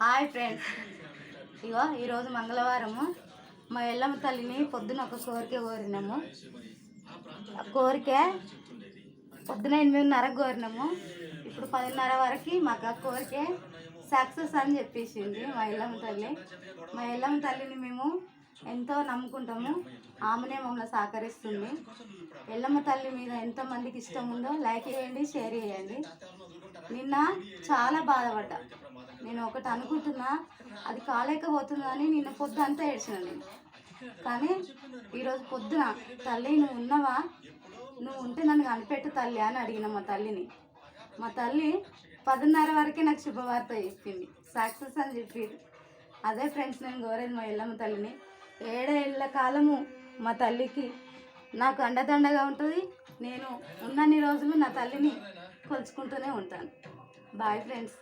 Hi friends, ఇగో ఈరోజు మంగళవారము. మా ఎల్లమ్మ తల్లిని పొద్దున ఒక కోరిక కోరినాము. ఆ కోరిక పొద్దున 8:30కు కోరినాము. ఇప్పుడు 10:30 వరకు మాకు ఆ కోరిక సక్సెస్ అని చెప్పేసింది మా ఎల్లమ్మ తల్లి. మా ఎల్లమ్మ తల్లిని మేము ఎంతో నమ్ముకుంటాము. ఆమెనే మమ్మల్ని సహకరిస్తుంది. ఎల్లమ్మ తల్లి మీద ఎంతమందికి ఇష్టం ఉందో లైక్ చేయండి, షేర్ చేయండి. నిన్న చాలా బాధపడ్డా. నేను ఒకటి అనుకుంటున్నా, అది కాలేకపోతుందని నిన్న పొద్దుంతా ఏడ్చినాను నేను. కానీ ఈరోజు పొద్దున, తల్లి నువ్వు ఉన్నావా, నువ్వు ఉంటే నన్ను కనిపెట్టు తల్లి అని అడిగిన మా తల్లిని. మా తల్లి 10:30 వరకే నాకు శుభవార్త చెప్పింది, సక్సెస్ అని చెప్పింది. అదే ఫ్రెండ్స్, నేను కోరేది మా ఎల్లమ్మ తల్లిని. 7 ఏళ్ళ కాలము మా తల్లికి నాకు అండదండగా ఉంటుంది. నేను ఉన్నన్ని రోజులు నా తల్లిని కొలుచుకుంటూనే ఉంటాను. Bye friends.